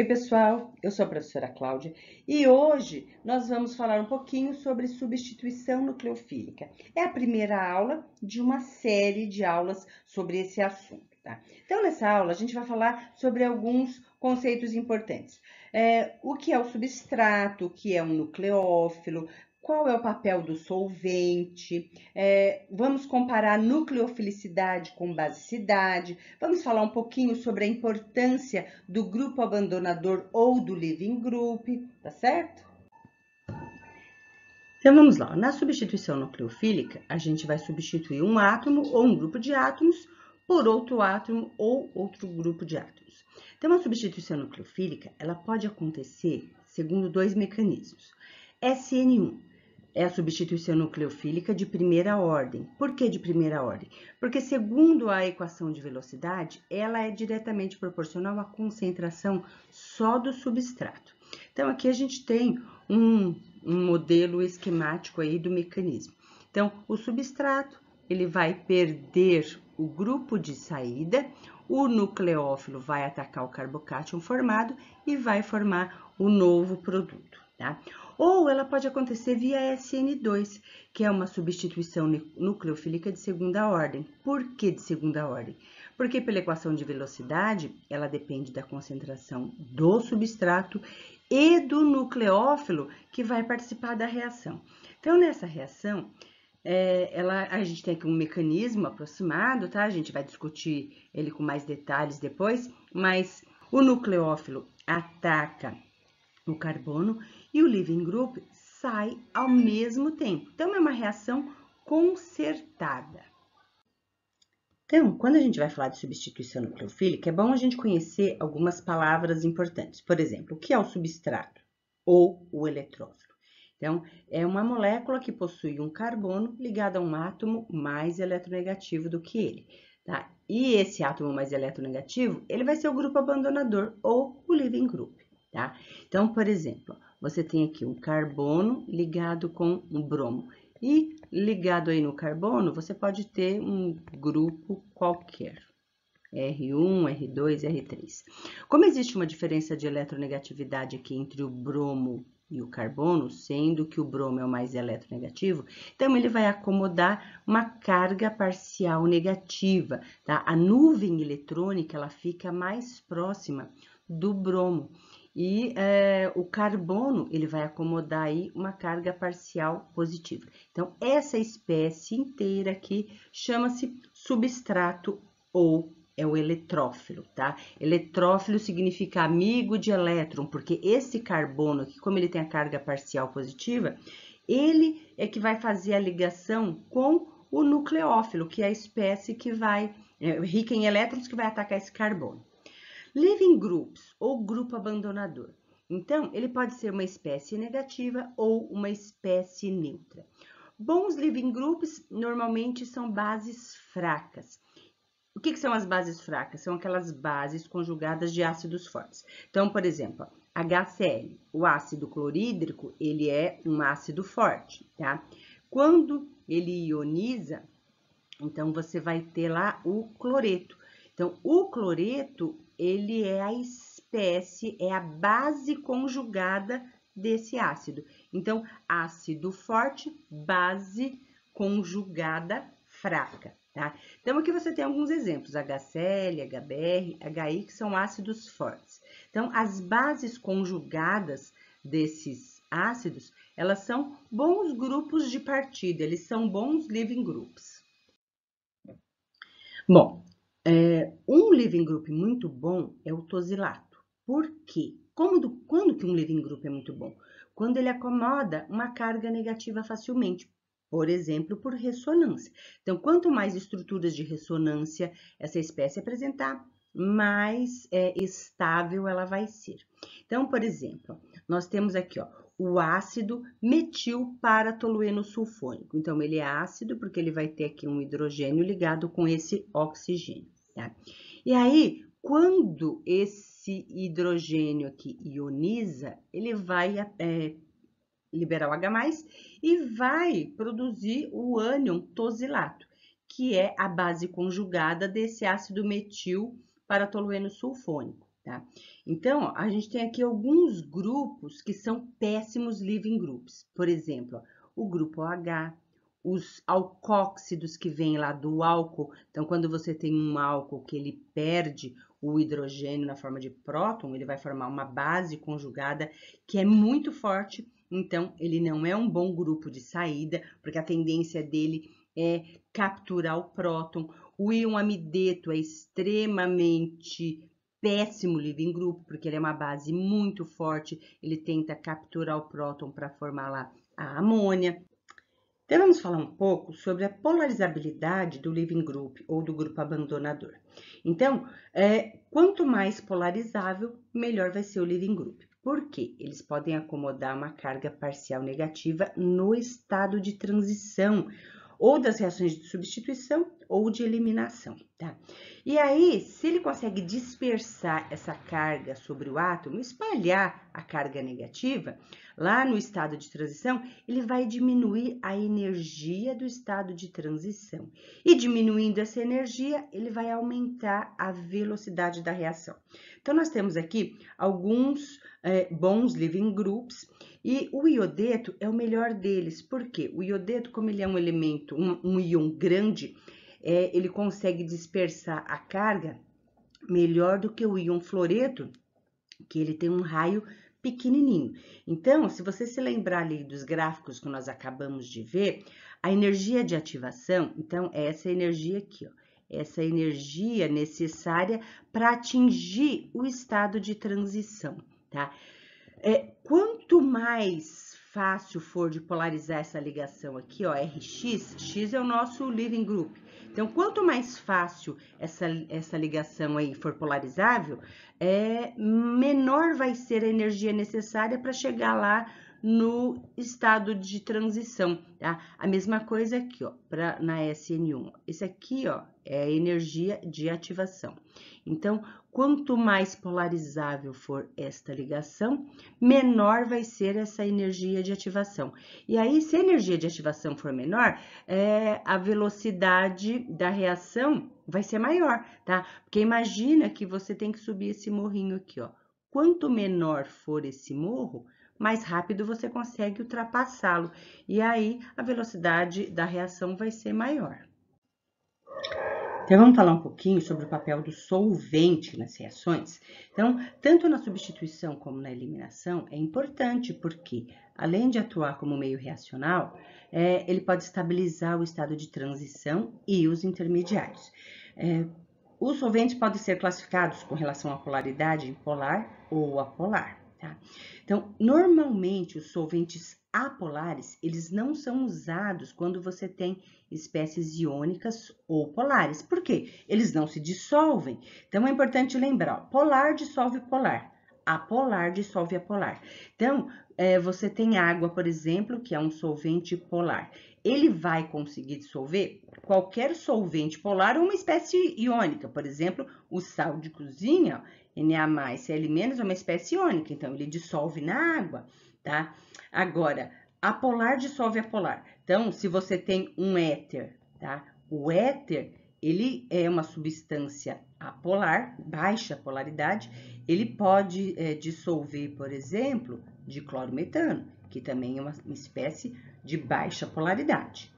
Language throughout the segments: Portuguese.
Oi, pessoal, eu sou a professora Cláudia e hoje nós vamos falar um pouquinho sobre substituição nucleofílica. É a primeira aula de uma série de aulas sobre esse assunto, tá? Então, nessa aula, a gente vai falar sobre alguns conceitos importantes. O que é o substrato, o que é um nucleófilo, qual é o papel do solvente, vamos comparar nucleofilicidade com basicidade, vamos falar um pouquinho sobre a importância do grupo abandonador ou do living group, tá certo? Então vamos lá, na substituição nucleofílica, a gente vai substituir um átomo ou um grupo de átomos por outro átomo ou outro grupo de átomos. Então a substituição nucleofílica, ela pode acontecer segundo dois mecanismos. SN1 é a substituição nucleofílica de primeira ordem. Por que de primeira ordem? Porque, segundo a equação de velocidade, ela é diretamente proporcional à concentração só do substrato. Então, aqui a gente tem um modelo esquemático aí do mecanismo. Então, o substrato, ele vai perder o grupo de saída, o nucleófilo vai atacar o carbocátion formado e vai formar o novo produto, tá? Ou ela pode acontecer via SN2, que é uma substituição nucleofílica de segunda ordem. Por que de segunda ordem? Porque pela equação de velocidade, ela depende da concentração do substrato e do nucleófilo que vai participar da reação. Então, nessa reação, a gente tem aqui um mecanismo aproximado, tá? A gente vai discutir ele com mais detalhes depois, mas o nucleófilo ataca o carbono e o leaving group sai ao mesmo tempo. Então, é uma reação concertada. Então, quando a gente vai falar de substituição nucleofílica, é bom a gente conhecer algumas palavras importantes. Por exemplo, o que é o substrato ou o eletrófilo? Então, é uma molécula que possui um carbono ligado a um átomo mais eletronegativo do que ele, tá? E esse átomo mais eletronegativo, ele vai ser o grupo abandonador ou o leaving group, tá? Então, por exemplo, você tem aqui um carbono ligado com um bromo. E ligado aí no carbono, você pode ter um grupo qualquer, R1, R2, R3. Como existe uma diferença de eletronegatividade aqui entre o bromo e o carbono, sendo que o bromo é o mais eletronegativo, então ele vai acomodar uma carga parcial negativa, tá? A nuvem eletrônica, ela fica mais próxima do bromo. E o carbono, ele vai acomodar aí uma carga parcial positiva. Então, essa espécie inteira aqui chama-se substrato ou é o eletrófilo, tá? Eletrófilo significa amigo de elétron, porque esse carbono aqui, como ele tem a carga parcial positiva, ele é que vai fazer a ligação com o nucleófilo, que é a espécie que vai, rica em elétrons, que vai atacar esse carbono. Living groups, ou grupo abandonador. Então, ele pode ser uma espécie negativa ou uma espécie neutra. Bons living groups normalmente são bases fracas. O que são as bases fracas? São aquelas bases conjugadas de ácidos fortes. Então, por exemplo, HCl, o ácido clorídrico, ele é um ácido forte, tá? Quando ele ioniza, então você vai ter lá o cloreto. Então, o cloreto, ele é a espécie, é a base conjugada desse ácido. Então, ácido forte, base conjugada fraca, tá? Então, aqui você tem alguns exemplos, HCl, HBr, HI, que são ácidos fortes. Então, as bases conjugadas desses ácidos, elas são bons grupos de partida, eles são bons leaving groups. Bom, um leaving group muito bom é o tosilato. Por quê? Quando que um leaving group é muito bom? Quando ele acomoda uma carga negativa facilmente, por exemplo, por ressonância. Então, quanto mais estruturas de ressonância essa espécie apresentar, mais estável ela vai ser. Então, por exemplo, nós temos aqui, ó, o ácido metilparatolueno sulfônico. Então, ele é ácido porque ele vai ter aqui um hidrogênio ligado com esse oxigênio, tá? E aí, quando esse hidrogênio aqui ioniza, ele vai liberar o H+, e vai produzir o ânion tosilato, que é a base conjugada desse ácido metil paratolueno sulfônico, tá? Então, ó, a gente tem aqui alguns grupos que são péssimos leaving groups. Por exemplo, ó, o grupo OH, os alcóxidos que vêm lá do álcool. Então, quando você tem um álcool que ele perde o hidrogênio na forma de próton, ele vai formar uma base conjugada que é muito forte. Então, ele não é um bom grupo de saída, porque a tendência dele é capturar o próton. O íon amideto é extremamente péssimo leaving group, porque ele é uma base muito forte, ele tenta capturar o próton para formar lá a amônia. Então, vamos falar um pouco sobre a polarizabilidade do leaving group ou do grupo abandonador. Então, quanto mais polarizável, melhor vai ser o leaving group. Por quê? Eles podem acomodar uma carga parcial negativa no estado de transição, ou das reações de substituição ou de eliminação, tá? E aí, se ele consegue dispersar essa carga sobre o átomo, espalhar a carga negativa, lá no estado de transição, ele vai diminuir a energia do estado de transição. E diminuindo essa energia, ele vai aumentar a velocidade da reação. Então, nós temos aqui alguns bons leaving groups, e o iodeto é o melhor deles. Por quê? O iodeto, como ele é um elemento, um íon grande, ele consegue dispersar a carga melhor do que o íon fluoreto, que ele tem um raio pequenininho. Então, se você se lembrar ali dos gráficos que nós acabamos de ver, a energia de ativação, então, é essa energia aqui, ó, essa energia necessária para atingir o estado de transição, tá? Quanto mais fácil for de polarizar essa ligação aqui, ó, RX, X é o nosso leaving group. Então, quanto mais fácil essa ligação aí for polarizável, menor vai ser a energia necessária para chegar lá no estado de transição, tá? A mesma coisa aqui, ó, na SN1. Esse aqui, ó, é a energia de ativação. Então, quanto mais polarizável for esta ligação, menor vai ser essa energia de ativação. E aí, se a energia de ativação for menor, a velocidade da reação vai ser maior, tá? Porque imagina que você tem que subir esse morrinho aqui, ó. Quanto menor for esse morro, mais rápido você consegue ultrapassá-lo. E aí, a velocidade da reação vai ser maior. Então, vamos falar um pouquinho sobre o papel do solvente nas reações. Então, tanto na substituição como na eliminação, é importante porque, além de atuar como meio reacional, ele pode estabilizar o estado de transição e os intermediários. Os solventes podem ser classificados com relação à polaridade polar ou apolar, tá? Então, normalmente, os solventes apolares, eles não são usados quando você tem espécies iônicas ou polares. Por quê? Eles não se dissolvem. Então, é importante lembrar, ó, polar dissolve polar, apolar dissolve apolar. Então, você tem água, por exemplo, que é um solvente polar. Ele vai conseguir dissolver qualquer solvente polar ou uma espécie iônica. Por exemplo, o sal de cozinha, Na+Cl- é uma espécie iônica, então ele dissolve na água, tá? Agora, apolar dissolve apolar. Então, se você tem um éter, tá? O éter, ele é uma substância apolar, baixa polaridade, ele pode dissolver, por exemplo, diclorometano, que também é uma espécie de baixa polaridade.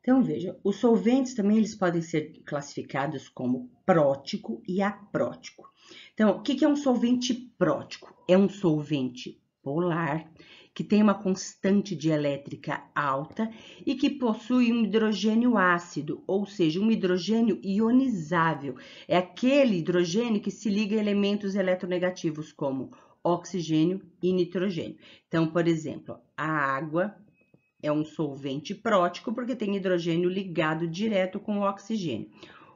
Então, veja, os solventes também eles podem ser classificados como prótico e aprótico. Então, o que é um solvente prótico? É um solvente polar, que tem uma constante dielétrica alta e que possui um hidrogênio ácido, ou seja, um hidrogênio ionizável. É aquele hidrogênio que se liga a elementos eletronegativos como oxigênio e nitrogênio. Então, por exemplo, a água é um solvente prótico porque tem hidrogênio ligado direto com o oxigênio.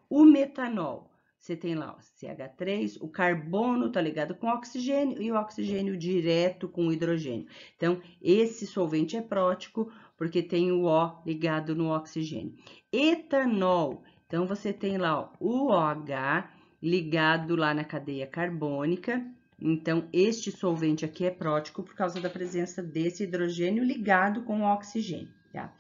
O metanol, você tem lá o CH3, o carbono está ligado com o oxigênio e o oxigênio direto com o hidrogênio. Então, esse solvente é prótico porque tem o O ligado no oxigênio. Etanol, então você tem lá ó, o OH ligado lá na cadeia carbônica. Então, este solvente aqui é prótico por causa da presença desse hidrogênio ligado com o oxigênio, tá?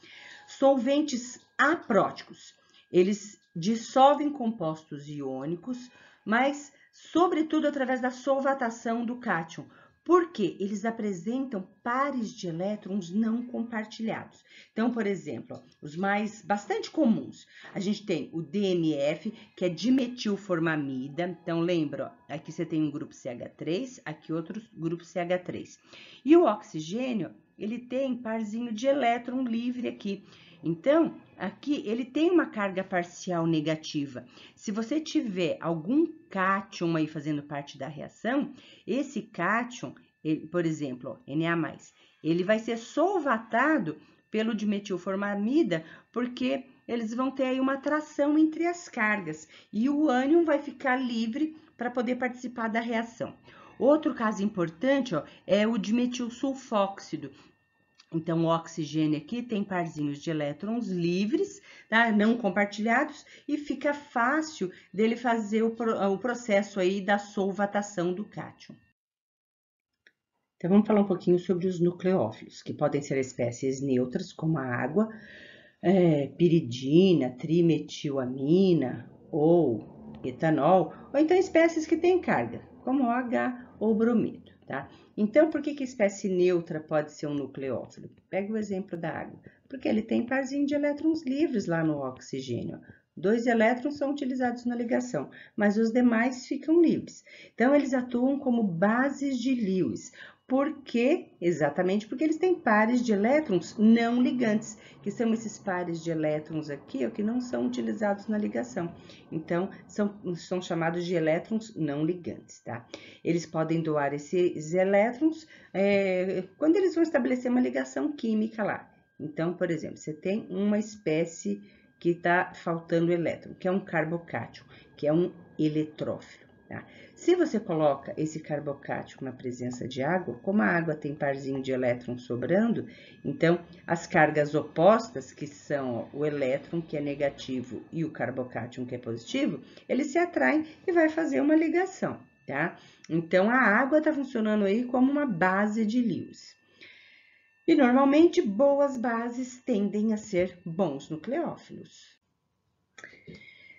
Solventes apróticos, eles dissolvem compostos iônicos, mas sobretudo através da solvatação do cátion, porque eles apresentam pares de elétrons não compartilhados. Então, por exemplo, os mais bastante comuns, a gente tem o DMF, que é dimetilformamida. Então, lembra, ó, aqui você tem um grupo CH3, aqui outro grupo CH3. E o oxigênio, ele tem parzinho de elétron livre aqui. Então, aqui ele tem uma carga parcial negativa. Se você tiver algum cátion aí fazendo parte da reação, esse cátion, por exemplo, ó, Na+, ele vai ser solvatado pelo dimetilformamida, porque eles vão ter aí uma atração entre as cargas e o ânion vai ficar livre para poder participar da reação. Outro caso importante, ó, é o dimetilsulfóxido. Então, o oxigênio aqui tem parzinhos de elétrons livres, tá? Não compartilhados, e fica fácil dele fazer o processo aí da solvatação do cátion. Então, vamos falar um pouquinho sobre os nucleófilos, que podem ser espécies neutras, como a água, piridina, trimetilamina ou etanol, ou então espécies que têm carga, como OH ou bromido, tá? Então, por que a espécie neutra pode ser um nucleófilo? Pega o exemplo da água, porque ele tem parzinho de elétrons livres lá no oxigênio. 2 elétrons são utilizados na ligação, mas os demais ficam livres. Então, eles atuam como bases de Lewis. Por quê? Exatamente porque eles têm pares de elétrons não ligantes, que são esses pares de elétrons aqui, que não são utilizados na ligação. Então, são chamados de elétrons não ligantes, tá? Eles podem doar esses elétrons quando eles vão estabelecer uma ligação química lá. Então, por exemplo, você tem uma espécie que está faltando elétron, que é um carbocátion, que é um eletrófilo. Tá? Se você coloca esse carbocátion na presença de água, como a água tem parzinho de elétrons sobrando, então as cargas opostas, que são o elétron, que é negativo, e o carbocátion, que é positivo, eles se atraem e vai fazer uma ligação, tá? Então, a água está funcionando aí como uma base de Lewis. E, normalmente, boas bases tendem a ser bons nucleófilos.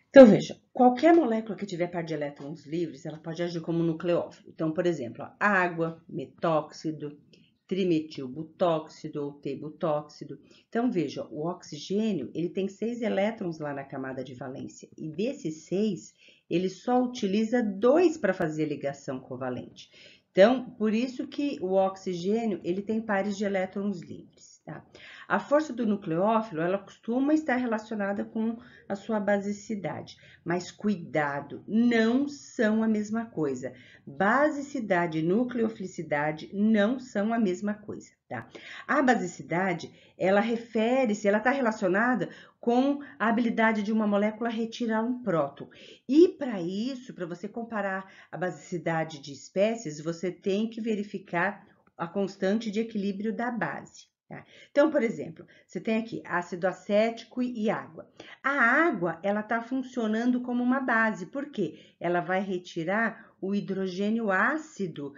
Então, veja, qualquer molécula que tiver par de elétrons livres, ela pode agir como nucleófilo. Então, por exemplo, ó, água, metóxido, trimetilbutóxido ou T-butóxido. Então, veja, o oxigênio, ele tem 6 elétrons lá na camada de valência. E desses 6, ele só utiliza 2 para fazer ligação covalente. Então, por isso que o oxigênio, ele tem pares de elétrons livres, tá? A força do nucleófilo, ela costuma estar relacionada com a sua basicidade, mas cuidado, não são a mesma coisa. Basicidade e nucleofilicidade não são a mesma coisa, tá? A basicidade, ela refere-se, ela está relacionada com a habilidade de uma molécula a retirar um próton. E para isso, para você comparar a basicidade de espécies, você tem que verificar a constante de equilíbrio da base. Tá? Então, por exemplo, você tem aqui ácido acético e água. A água, ela está funcionando como uma base, porque ela vai retirar o hidrogênio ácido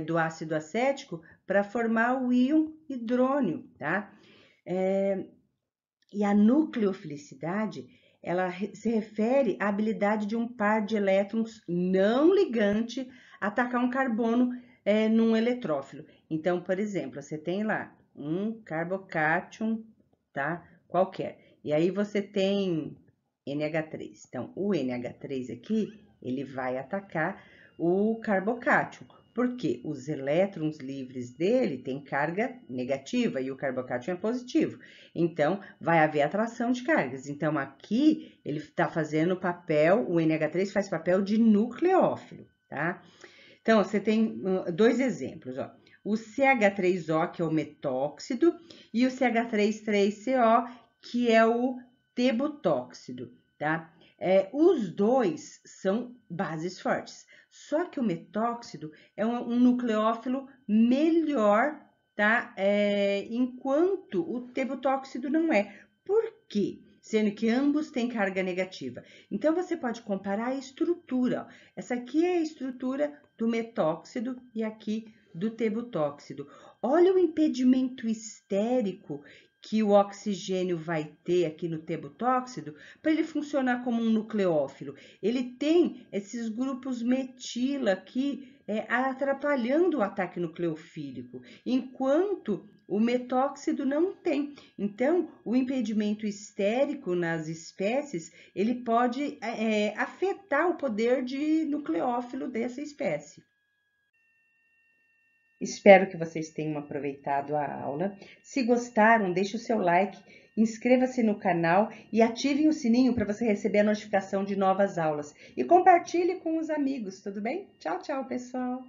do ácido acético para formar o íon hidrônio, tá? E a nucleofilicidade, ela se refere à habilidade de um par de elétrons não ligante atacar um carbono num eletrófilo. Então, por exemplo, você tem lá um carbocátion, tá? Qualquer. E aí você tem NH3. Então, o NH3 aqui, ele vai atacar o carbocátion, porque os elétrons livres dele têm carga negativa e o carbocátion é positivo. Então, vai haver atração de cargas. Então, aqui, ele está fazendo papel, o NH3 faz papel de nucleófilo, tá? Então, você tem 2 exemplos, ó. O CH3O, que é o metóxido, e o CH3,3CO, que é o T-butóxido, tá? Os dois são bases fortes, só que o metóxido é um nucleófilo melhor, tá? Enquanto o T-butóxido não é. Por quê? Sendo que ambos têm carga negativa. Então, você pode comparar a estrutura. Ó. Essa aqui é a estrutura do metóxido e aqui do T-butóxido. Olha o impedimento estérico que o oxigênio vai ter aqui no tebutóxido para ele funcionar como um nucleófilo. Ele tem esses grupos metila aqui atrapalhando o ataque nucleofílico, enquanto o metóxido não tem. Então, o impedimento estérico nas espécies, ele pode afetar o poder de nucleófilo dessa espécie. Espero que vocês tenham aproveitado a aula. Se gostaram, deixe o seu like, inscreva-se no canal e ative o sininho para você receber a notificação de novas aulas. E compartilhe com os amigos, tudo bem? Tchau, tchau, pessoal!